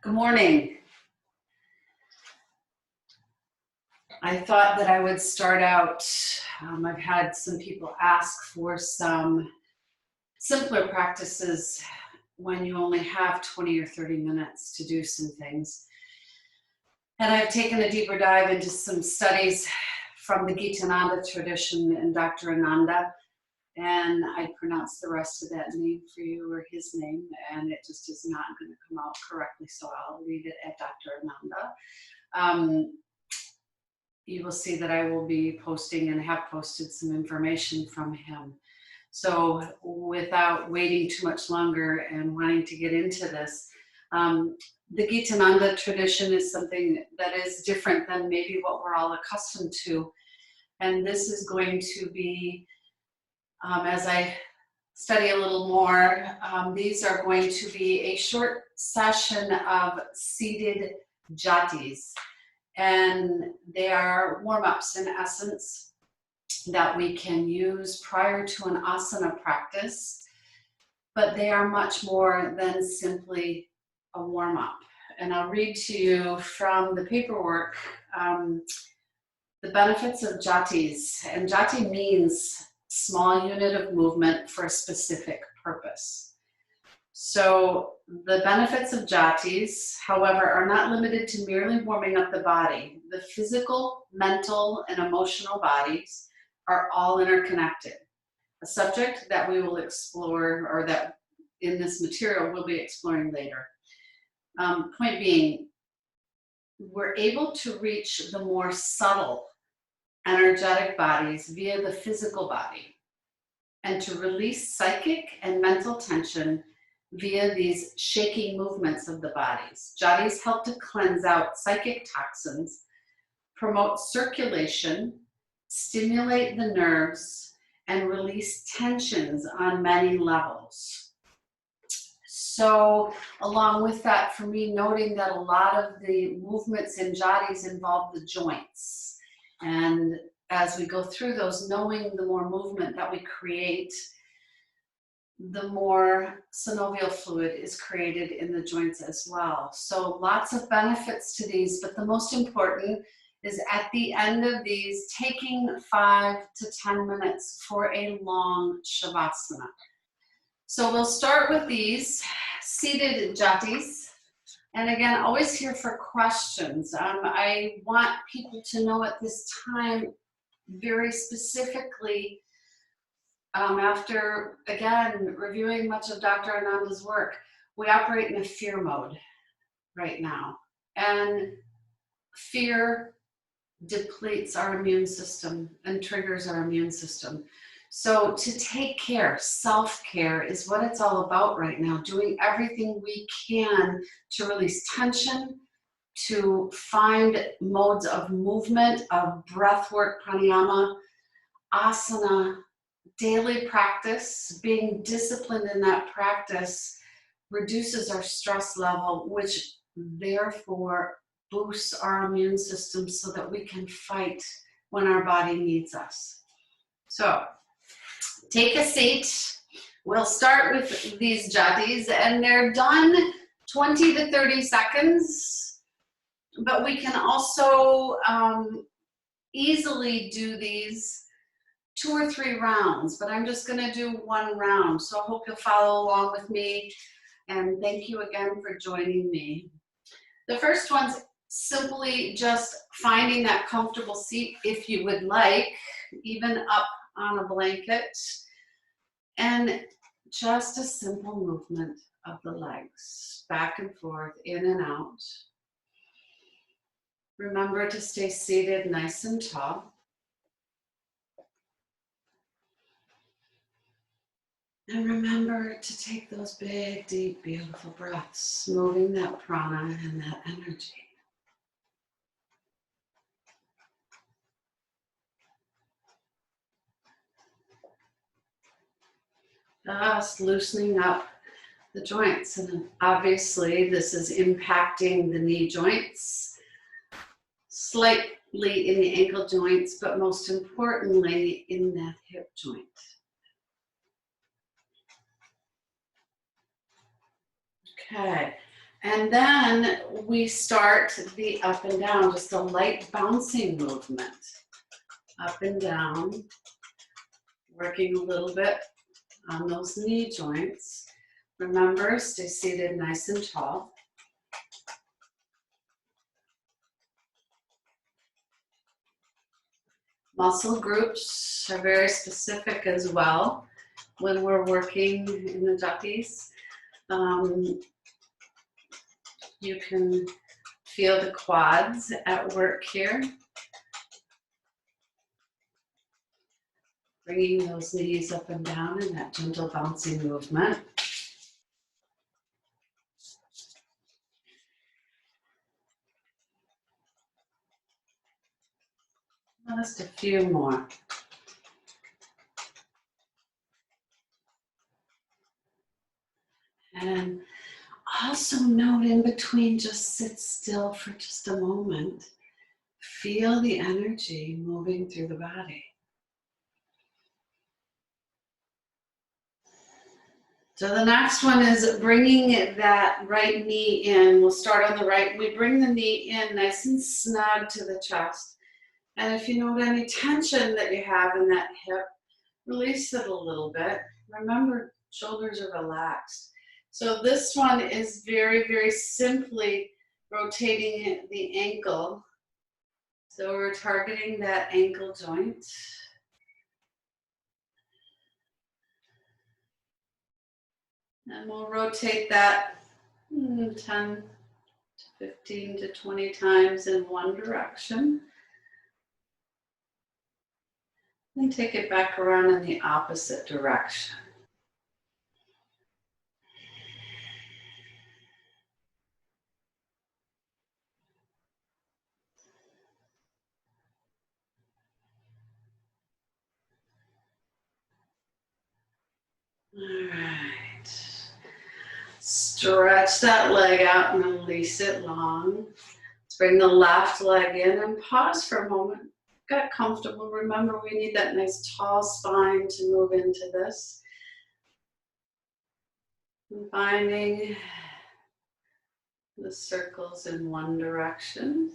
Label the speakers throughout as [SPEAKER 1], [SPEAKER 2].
[SPEAKER 1] Good morning. I thought that I would start out, I've had some people ask for some simpler practices when you only have 20 or 30 minutes to do some things. And I've taken a deeper dive into some studies from the Gitananda tradition and Dr. Ananda. And I pronounced the rest of that name for you, or his name, and it just is not going to come out correctly, so I'll leave it at Dr. Ananda. You will see that I will be posting and have posted some information from him. So without waiting too much longer and wanting to get into this, the Gitananda tradition is something that is different than maybe what we're all accustomed to. And this is going to be, as I study a little more, these are going to be a short session of seated Jattis. And they are warm-ups in essence that we can use prior to an asana practice, but they are much more than simply a warm-up. And I'll read to you from the paperwork the benefits of Jattis. And Jatti means small unit of movement for a specific purpose. So the benefits of Jattis, however, are not limited to merely warming up the body. The physical, mental, and emotional bodies are all interconnected. A subject that we will explore, or that in this material we'll be exploring later. Point being, we're able to reach the more subtle energetic bodies via the physical body, and to release psychic and mental tension via these shaking movements of the bodies. Jattis help to cleanse out psychic toxins, promote circulation, stimulate the nerves, and release tensions on many levels. So along with that, for me, noting that a lot of the movements in Jattis involve the joints. And as we go through those, knowing the more movement that we create, the more synovial fluid is created in the joints as well. So lots of benefits to these, but the most important is at the end of these, taking 5 to 10 minutes for a long Shavasana. So we'll start with these seated Jattis. And again, always here for questions. I want people to know at this time very specifically, after, again, reviewing much of Dr. Ananda's work, we operate in a fear mode right now. And fear depletes our immune system and triggers our immune system. So to take care, self-care is what it's all about right now, doing everything we can to release tension, to find modes of movement, of breath work, pranayama, asana, daily practice. Being disciplined in that practice reduces our stress level, which therefore boosts our immune system so that we can fight when our body needs us. So take a seat. We'll start with these Jattis, and they're done 20 to 30 seconds, but we can also easily do these 2 or 3 rounds, but I'm just gonna do 1 round. So I hope you'll follow along with me, and thank you again for joining me. The first one's simply just finding that comfortable seat, if you would like, even up on a blanket, and just a simple movement of the legs, back and forth, in and out. Remember to stay seated nice and tall. And remember to take those big, deep, beautiful breaths, moving that prana and that energy. Just loosening up the joints. And obviously this is impacting the knee joints, slightly in the ankle joints, but most importantly in that hip joint. Okay, And then we start the up and down, just a light bouncing movement. Up and down, working a little bit on those knee joints. Remember, stay seated nice and tall. Muscle groups are very specific as well when we're working in the Jattis. You can feel the quads at work here. Bringing those knees up and down in that gentle bouncing movement. Just a few more. And also note in between, just sit still for just a moment. Feel the energy moving through the body. So the next one is bringing that right knee in. We'll start on the right. We bring the knee in nice and snug to the chest. And if you note any tension that you have in that hip, release it a little bit. Remember, shoulders are relaxed. So this one is very, very simply rotating the ankle. So we're targeting that ankle joint. And we'll rotate that 10 to 15 to 20 times in one direction. And take it back around in the opposite direction. All right. Stretch that leg out and release it long. Let's bring the left leg in and pause for a moment. Get comfortable. Remember, we need that nice tall spine to move into this. And finding the circles in one direction.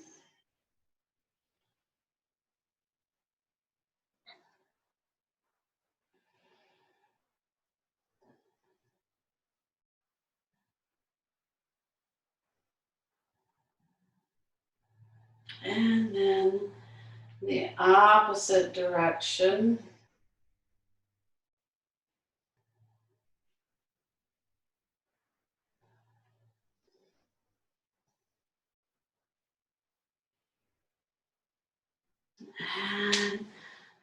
[SPEAKER 1] And then the opposite direction. And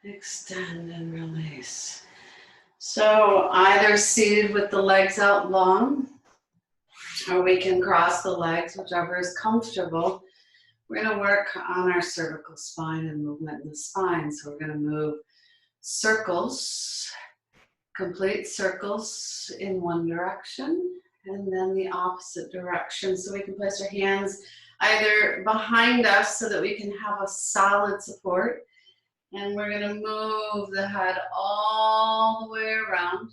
[SPEAKER 1] extend and release. So either seated with the legs out long, or we can cross the legs, whichever is comfortable. We're going to work on our cervical spine and movement in the spine. So we're going to move circles, complete circles in one direction, and then the opposite direction. So we can place our hands either behind us so that we can have a solid support. And we're going to move the head all the way around.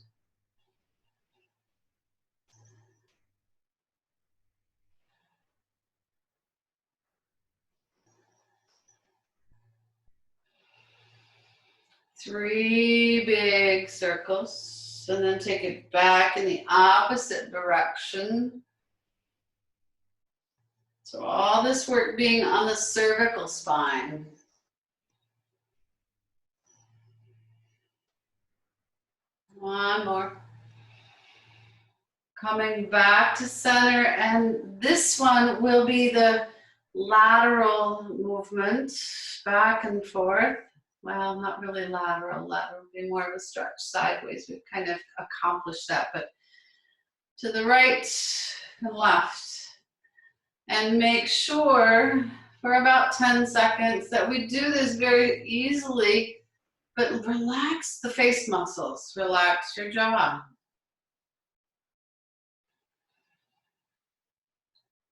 [SPEAKER 1] Three big circles, and then take it back in the opposite direction. So all this work being on the cervical spine. One more. Coming back to center, and this one will be the lateral movement, back and forth. Well, not really lateral. Lateral would be more of a stretch sideways. We've kind of accomplished that, but to the right and left. And make sure for about 10 seconds that we do this very easily, but relax the face muscles. Relax your jaw.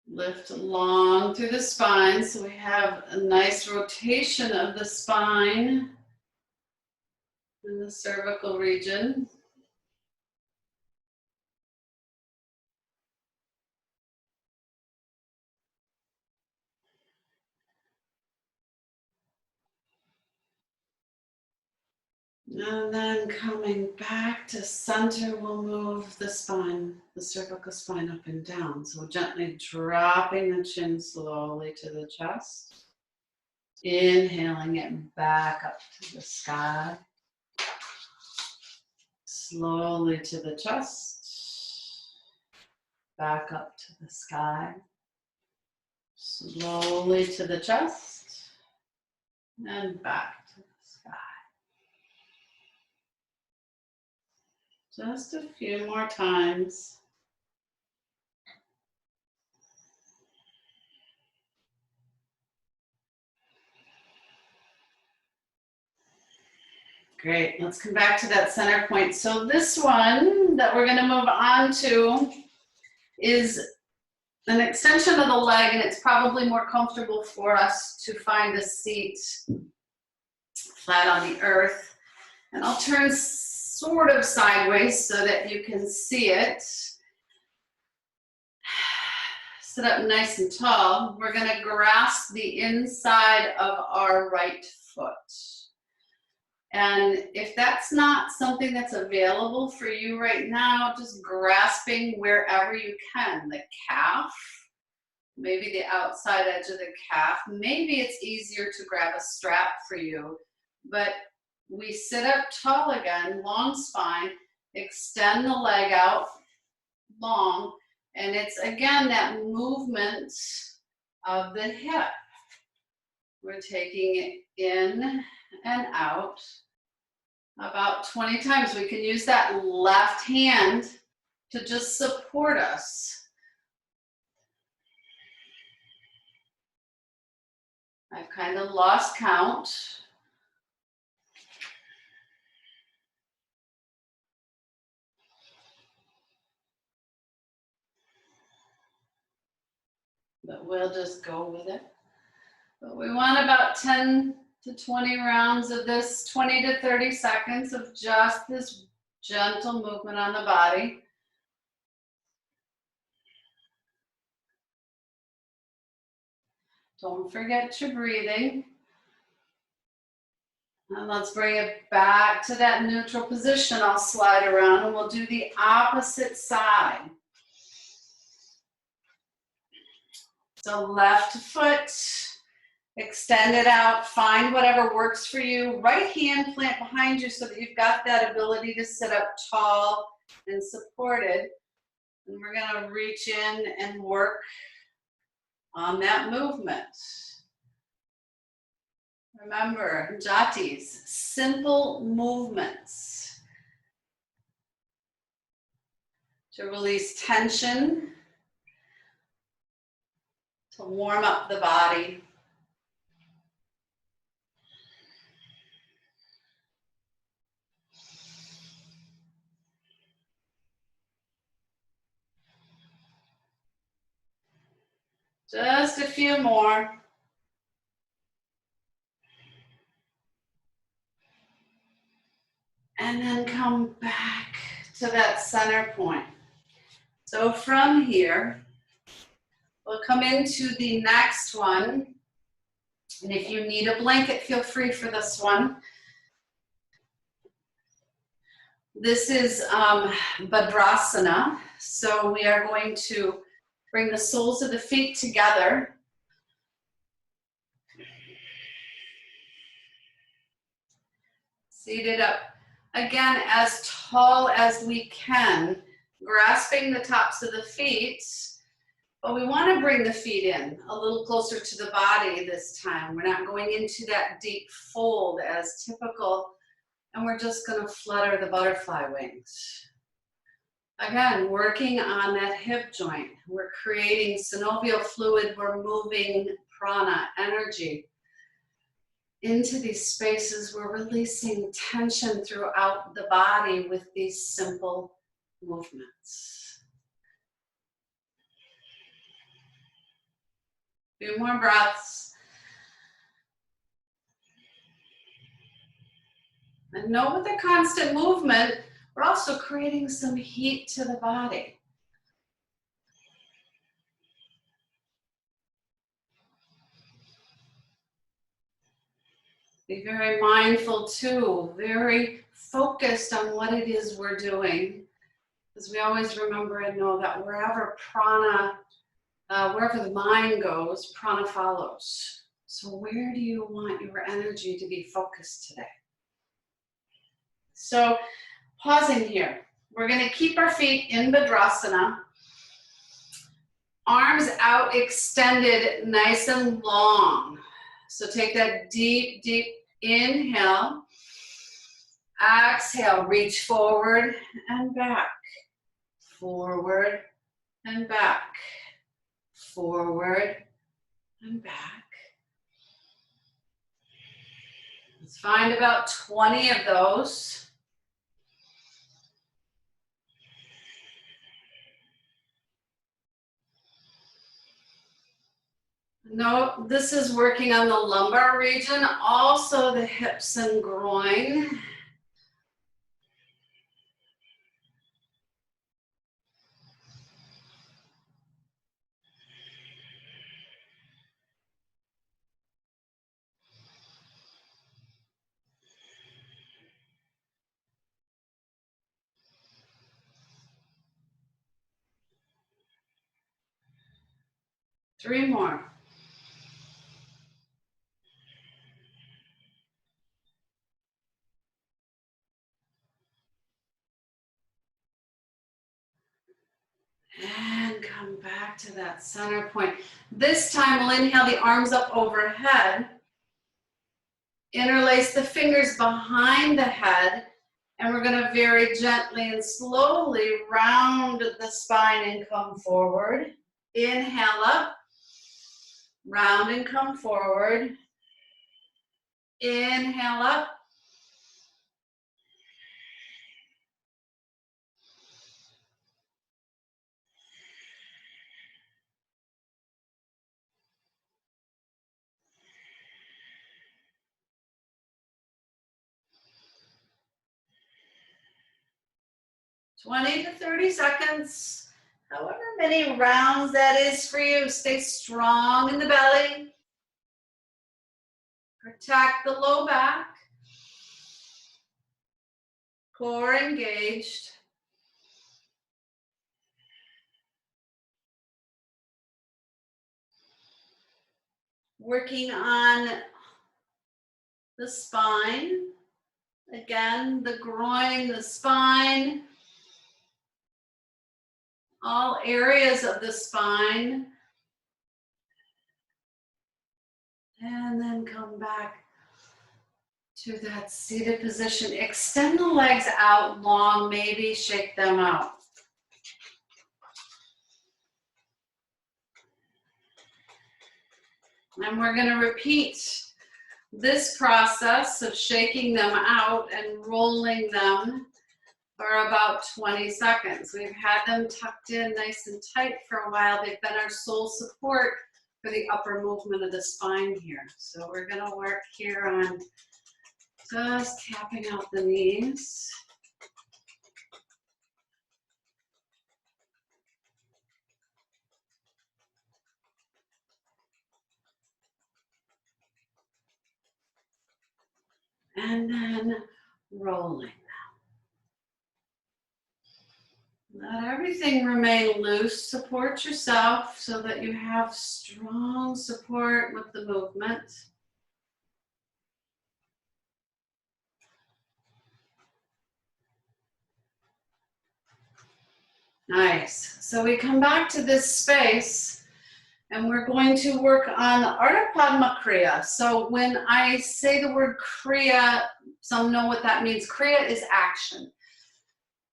[SPEAKER 1] Lift long through the spine, so we have a nice rotation of the spine in the cervical region. And then coming back to center, we'll move the spine, the cervical spine up and down. So gently dropping the chin slowly to the chest. Inhaling it back up to the sky. Slowly to the chest. Back up to the sky. Slowly to the chest. And back to the sky. Just a few more times. Great, let's come back to that center point. So this one that we're gonna move on to is an extension of the leg, and it's probably more comfortable for us to find a seat flat on the earth. And I'll turn sort of sideways so that you can see it. Sit up nice and tall. We're gonna grasp the inside of our right foot. And if that's not something that's available for you right now, just grasping wherever you can, the calf, maybe the outside edge of the calf. Maybe it's easier to grab a strap for you, but we sit up tall again, long spine, extend the leg out long, and it's again that movement of the hip. We're taking it in and out about 20 times. We can use that left hand to just support us. I've kind of lost count. But we'll just go with it. But we want about 10 to 20 rounds of this, 20 to 30 seconds of just this gentle movement on the body. Don't forget your breathing. And let's bring it back to that neutral position. I'll slide around and we'll do the opposite side. So left foot, extend it out, find whatever works for you. Right hand plant behind you so that you've got that ability to sit up tall and supported. And we're gonna reach in and work on that movement. Remember, Jattis, simple movements to release tension, to warm up the body. Just a few more. And then come back to that center point. So from here, we'll come into the next one. And if you need a blanket, feel free for this one. This is Bhadrasana. So we are going to bring the soles of the feet together. Seated up again as tall as we can, grasping the tops of the feet. But we want to bring the feet in a little closer to the body this time. We're not going into that deep fold as typical, and we're just going to flutter the butterfly wings. Again, working on that hip joint. We're creating synovial fluid. We're moving prana, energy, into these spaces. We're releasing tension throughout the body with these simple movements. A few more breaths. And note with the constant movement, we're also creating some heat to the body. Be very mindful too, very focused on what it is we're doing. Because we always remember and know that wherever prana, wherever the mind goes, prana follows. So where do you want your energy to be focused today? So pausing here. We're going to keep our feet in Bhadrasana. Arms out extended, nice and long. So take that deep, deep inhale. Exhale, reach forward and back. Forward and back. Forward and back. Let's find about 20 of those. No, this is working on the lumbar region, also the hips and groin. Three more. And come back to that center point. This time we'll inhale the arms up overhead. Interlace the fingers behind the head. And we're going to very gently and slowly round the spine and come forward. Inhale up. Round and come forward. Inhale up. (20 to 30 seconds). However many rounds that is for you. Stay strong in the belly. Protect the low back. Core engaged. Working on the spine. Again, the groin, the spine. All areas of the spine. And then come back to that seated position. Extend the legs out long, maybe shake them out. And we're going to repeat this process of shaking them out and rolling them for about 20 seconds. We've had them tucked in nice and tight for a while. They've been our sole support for the upper movement of the spine here. So we're going to work here on just tapping out the knees. And then rolling. Let everything remain loose. Support yourself so that you have strong support with the movement. Nice. So we come back to this space and we're going to work on Ardha Padma Kriya. So when I say the word Kriya, some know what that means. Kriya is action.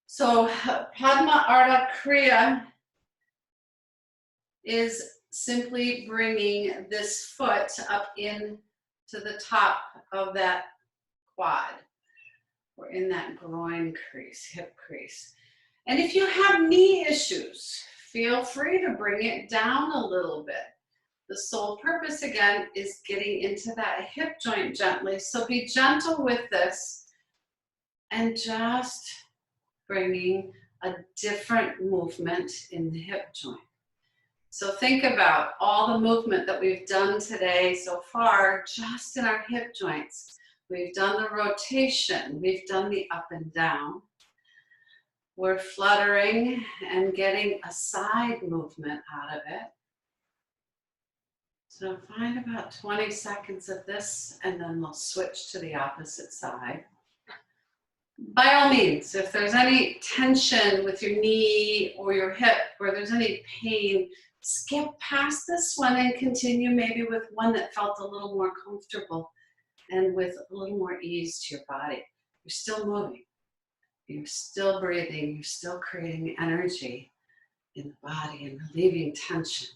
[SPEAKER 1] So Padma Ardha Kriya is simply bringing this foot up in to the top of that quad or in that groin crease, hip crease. And if you have knee issues, feel free to bring it down a little bit. The sole purpose, again, is getting into that hip joint gently. So be gentle with this and just bringing a different movement in the hip joint. So think about all the movement that we've done today so far just in our hip joints. We've done the rotation. We've done the up and down. We're fluttering and getting a side movement out of it. So find about 20 seconds of this, and then we'll switch to the opposite side. By all means, if there's any tension with your knee or your hip, or there's any pain, skip past this one and continue maybe with one that felt a little more comfortable and with a little more ease to your body. You're still moving, you're still breathing, you're still creating energy in the body and relieving tension.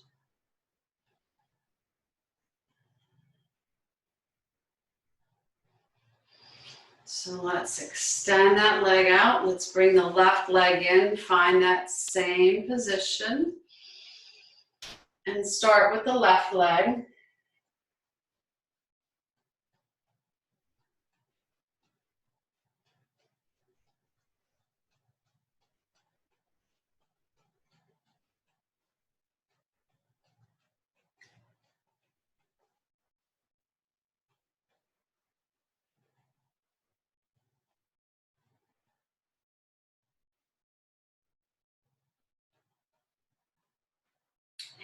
[SPEAKER 1] So let's extend that leg out. Let's bring the left leg in, find that same position. And start with the left leg.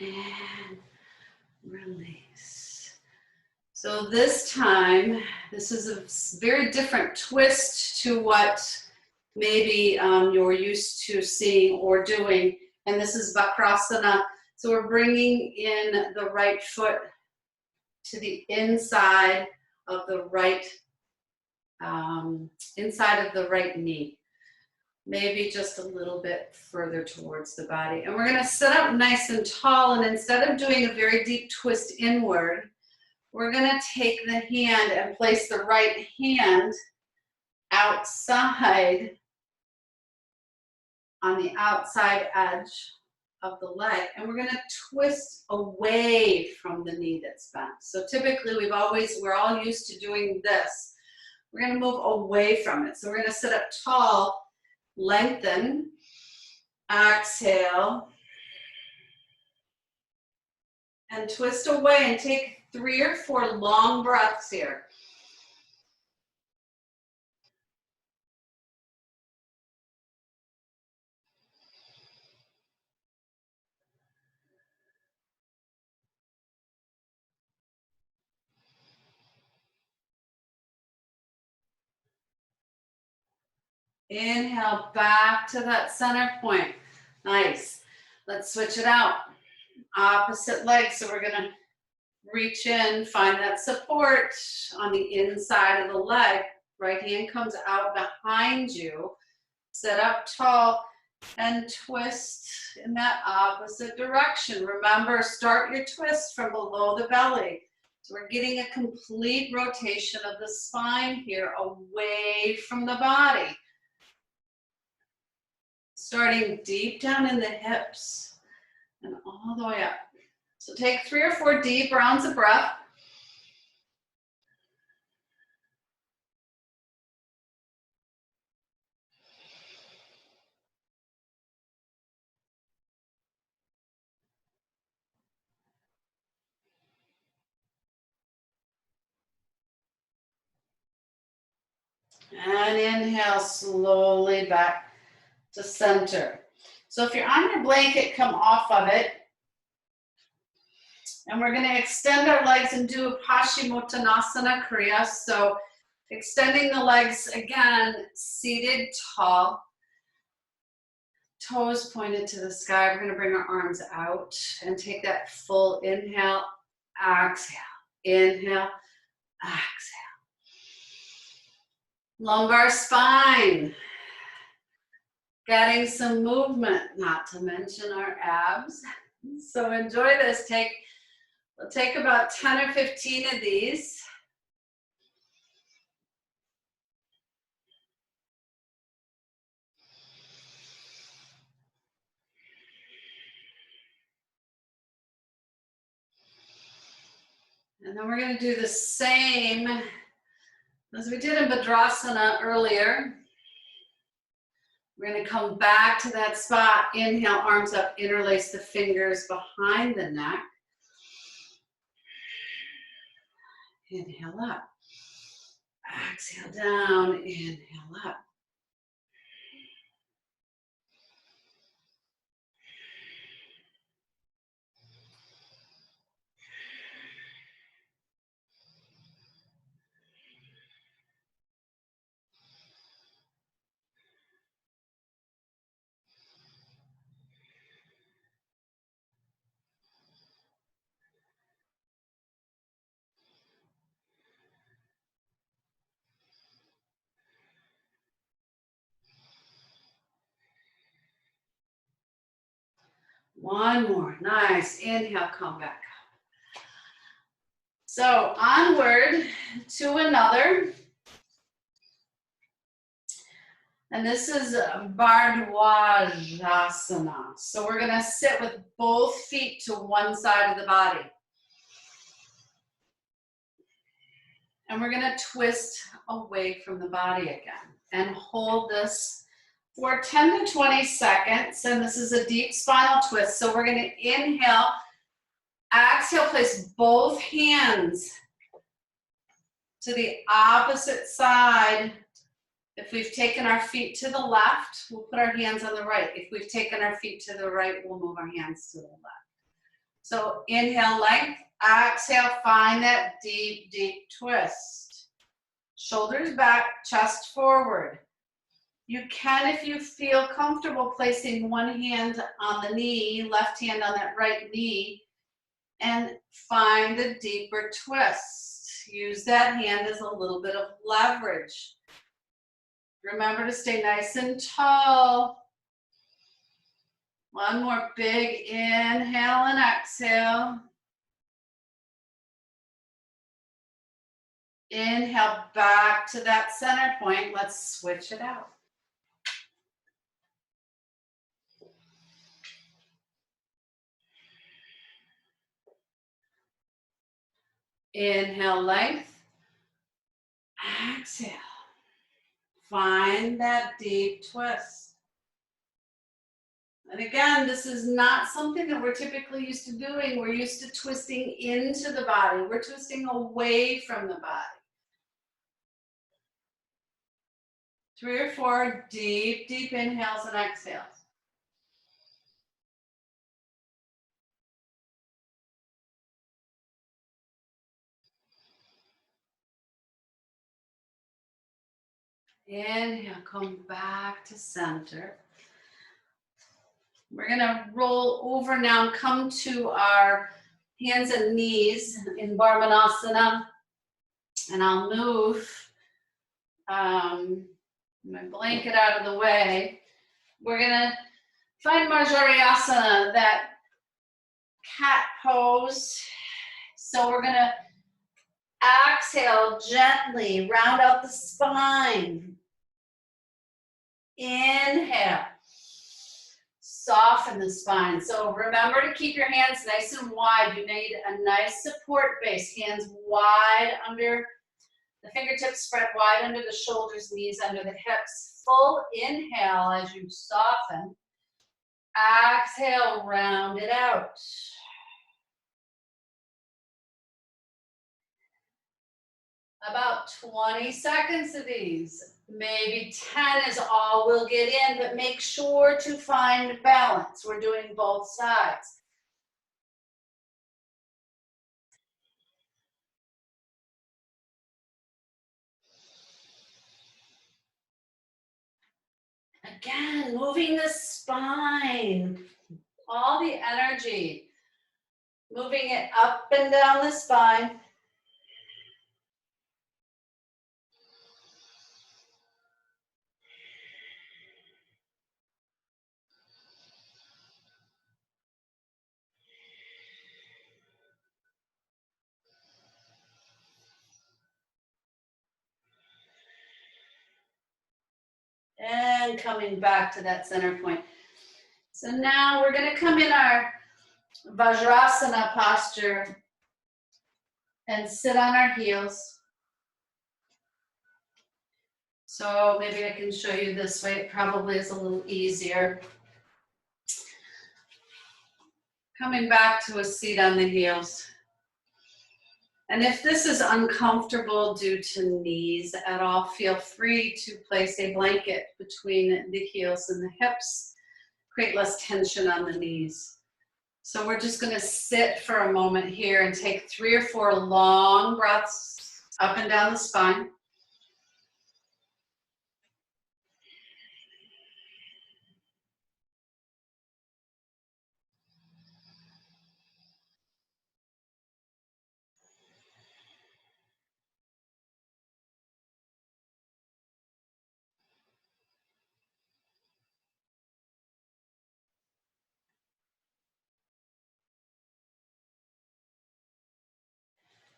[SPEAKER 1] And release. So this time, this is a very different twist to what maybe you're used to seeing or doing. And this is Vakrasana. So we're bringing in the right foot to the inside of the right knee. Maybe just a little bit further towards the body. And we're going to sit up nice and tall, and instead of doing a very deep twist inward, we're going to take the hand and place the right hand outside on the outside edge of the leg, and we're going to twist away from the knee that's bent. So typically we're all used to doing this. We're going to move away from it. So we're going to sit up tall, lengthen, exhale, and twist away, and take 3 or 4 long breaths here. Inhale back to that center point. Nice. Let's switch it out. Opposite leg. So we're going to reach in, find that support on the inside of the leg. Right hand comes out behind you. Sit up tall and twist in that opposite direction. Remember, start your twist from below the belly. So we're getting a complete rotation of the spine here, away from the body. Starting deep down in the hips and all the way up. So take 3 or 4 deep rounds of breath. And inhale slowly back to center. So if you're on your blanket, come off of it. And we're going to extend our legs and do a Paschimottanasana Kriya. So extending the legs again, seated tall. Toes pointed to the sky. We're going to bring our arms out and take that full inhale, exhale. Inhale, exhale. Lumbar spine. Getting some movement, not to mention our abs. So enjoy this. We'll take about 10 or 15 of these. And then we're going to do the same as we did in Bhadrasana earlier. We're going to come back to that spot. Inhale, arms up, interlace the fingers behind the neck. Inhale up. Exhale down, inhale up. One more, nice. Inhale, come back up. So onward to another. And this is Bardwajasana. So we're gonna sit with both feet to one side of the body. And we're gonna twist away from the body again and hold this for 10 to 20 seconds. And this is a deep spinal twist. So we're gonna inhale, exhale, place both hands to the opposite side. If we've taken our feet to the left, we'll put our hands on the right. If we've taken our feet to the right, we'll move our hands to the left. So inhale, length, exhale, find that deep, deep twist. Shoulders back, chest forward. You can, if you feel comfortable, placing one hand on the knee, left hand on that right knee, and find a deeper twist. Use that hand as a little bit of leverage. Remember to stay nice and tall. One more big inhale and exhale. Inhale back to that center point. Let's switch it out. Inhale, length. Exhale. Find that deep twist. And again, this is not something that we're typically used to doing. We're used to twisting into the body. We're twisting away from the body. 3 or 4 deep, deep inhales and exhales. Inhale, come back to center. We're gonna roll over now and come to our hands and knees in Varmanasana. And I'll move my blanket out of the way. We're gonna find Marjariasana, that cat pose. So we're gonna exhale gently, round out the spine. Inhale, soften the spine. So remember to keep your hands nice and wide. You need a nice support base. Hands wide under the fingertips, spread wide under the shoulders, knees under the hips. Full inhale as you soften. Exhale, round it out. About 20 seconds of these. Maybe 10 is all we'll get in, but make sure to find balance. We're doing both sides. Again, moving the spine, all the energy, moving it up and down the spine. And coming back to that center point. So now we're going to come in our Vajrasana posture and sit on our heels. So maybe I can show you this way. It probably is a little easier. Coming back to a seat on the heels. And if this is uncomfortable due to knees at all, feel free to place a blanket between the heels and the hips. Create less tension on the knees. So we're just going to sit for a moment here and take 3 or 4 long breaths up and down the spine.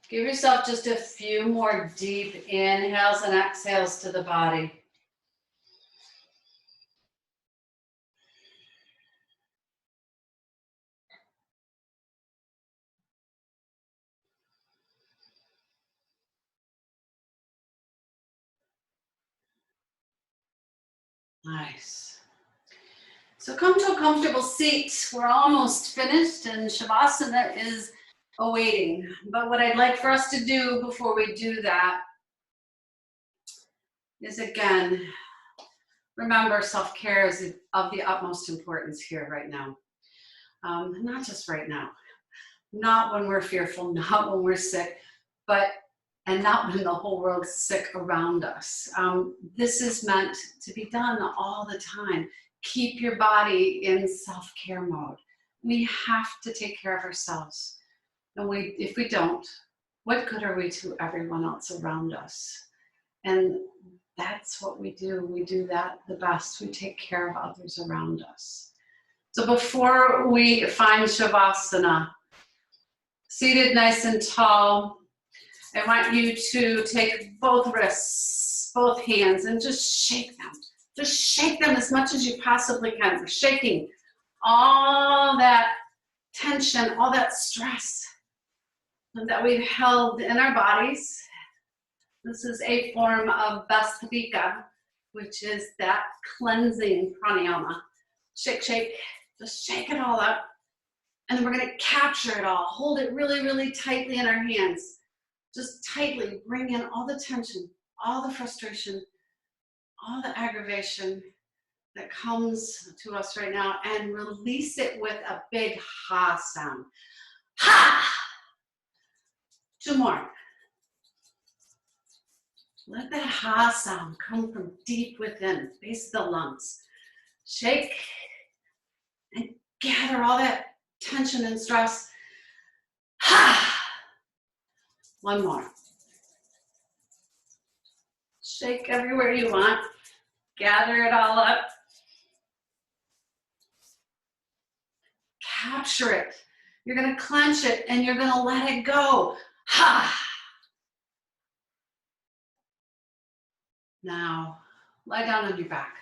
[SPEAKER 1] Give yourself just a few more deep inhales and exhales to the body. Nice. So come to a comfortable seat. We're almost finished and Shavasana is awaiting. But what I'd like for us to do before we do that is, again, remember self-care is of the utmost importance here right now. Not just right now, not when we're fearful, not when we're sick, and not when the whole world's sick around us. This is meant to be done all the time. Keep your body in self-care mode. We have to take care of ourselves. And if we don't, what good are we to everyone else around us? And that's what we do. We do that the best. We take care of others around us. So before we find Shavasana, seated nice and tall, I want you to take both wrists, both hands, and just shake them. Just shake them as much as you possibly can. We're shaking all that tension, all that stress that we've held in our bodies. This is a form of Svastha, which is that cleansing pranayama. Shake, shake, just shake it all up. And then we're going to capture it all. Hold it really, really tightly in our hands. Just tightly bring in all the tension, all the frustration, all the aggravation that comes to us right now, and release it with a big ha sound. Ha! 2 more. Let that ha sound come from deep within, base of the lungs. Shake and gather all that tension and stress. Ha! 1 more. Shake everywhere you want. Gather it all up. Capture it. You're going to clench it and you're going to let it go. Ha! Now, lie down on your back.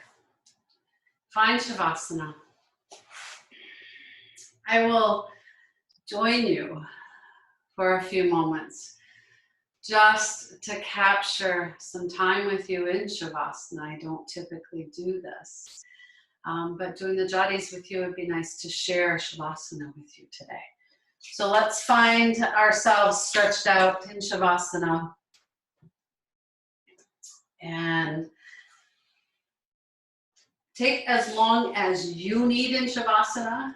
[SPEAKER 1] Find Shavasana. I will join you for a few moments just to capture some time with you in Shavasana. I don't typically do this, but doing the Jattis with you, it'd be nice to share Shavasana with you today. So let's find ourselves stretched out in Shavasana. And take as long as you need in Shavasana.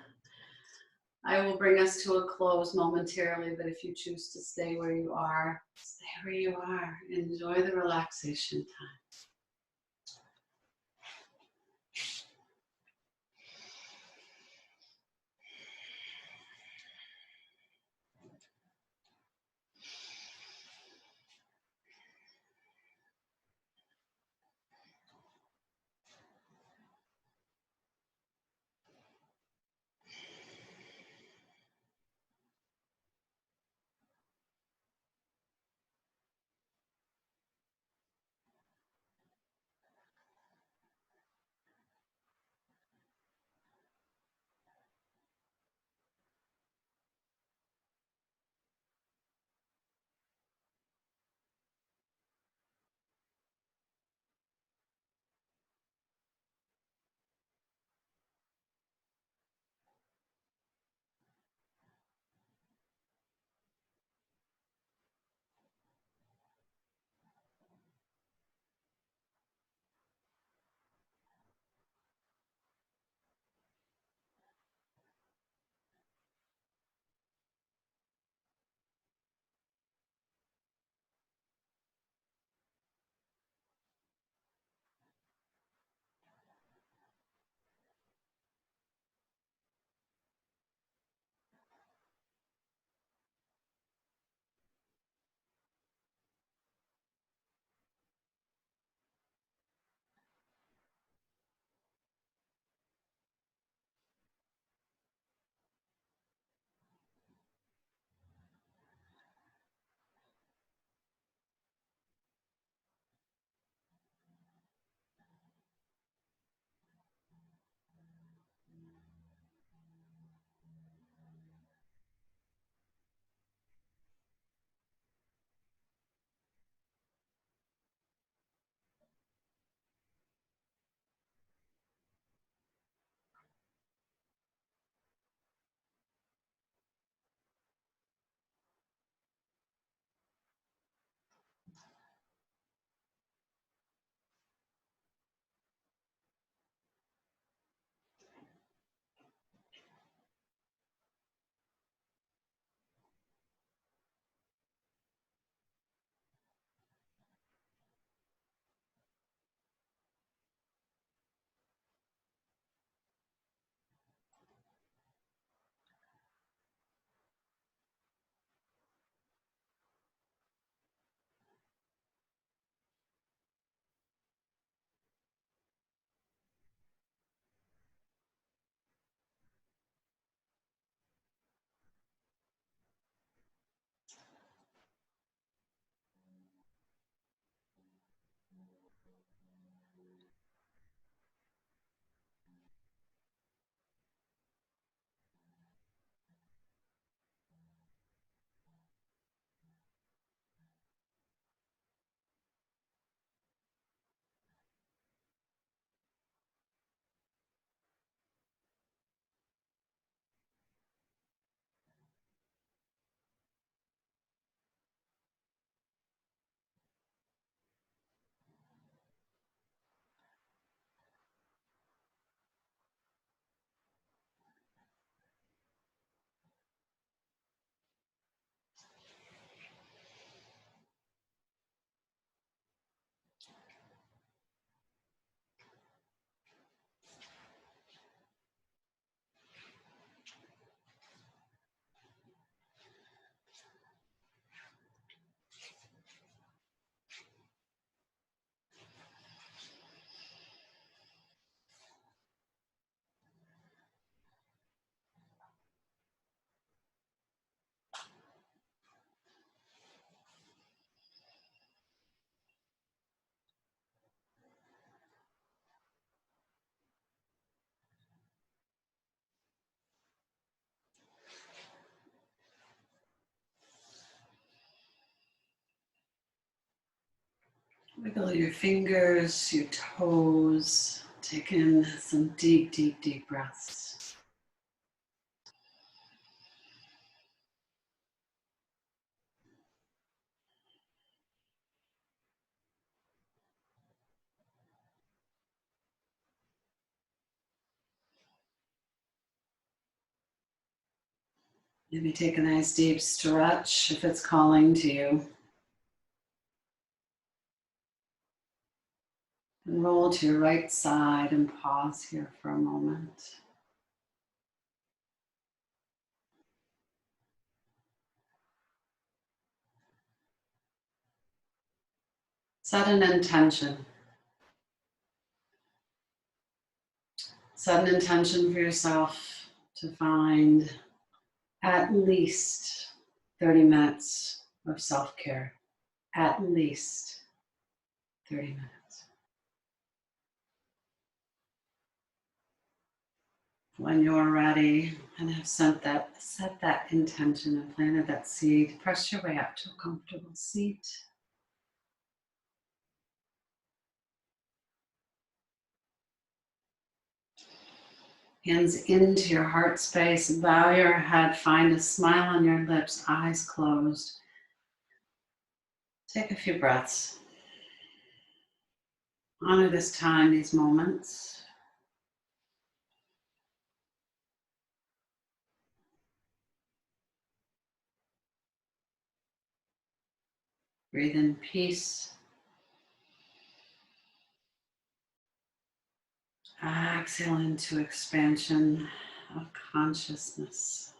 [SPEAKER 1] I will bring us to a close momentarily, but if you choose to stay where you are, stay where you are. Enjoy the relaxation time. Wiggle your fingers, your toes. Take in some deep, deep, deep breaths. Maybe take a nice deep stretch if it's calling to you. And roll to your right side and pause here for a moment. Set an intention. Set an intention for yourself to find at least 30 minutes of self-care. At least 30 minutes. When you're ready and have set that intention and planted that seed, press your way up to a comfortable seat. Hands into your heart space, bow your head, find a smile on your lips, eyes closed. Take a few breaths. Honor this time, these moments. Breathe in peace. Exhale into expansion of consciousness.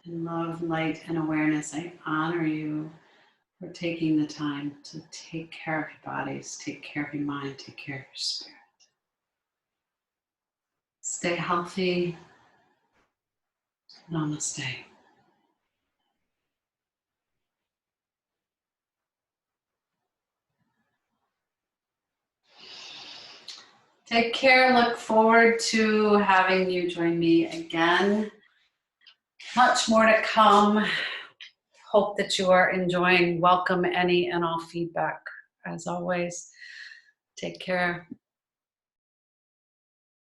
[SPEAKER 1] In love, light, and awareness, I honor you for taking the time to take care of your bodies, take care of your mind, take care of your spirit. Stay healthy. Namaste. Take care. Look forward to having you join me again. Much more to come. Hope that you are enjoying. Welcome any and all feedback. As always, take care.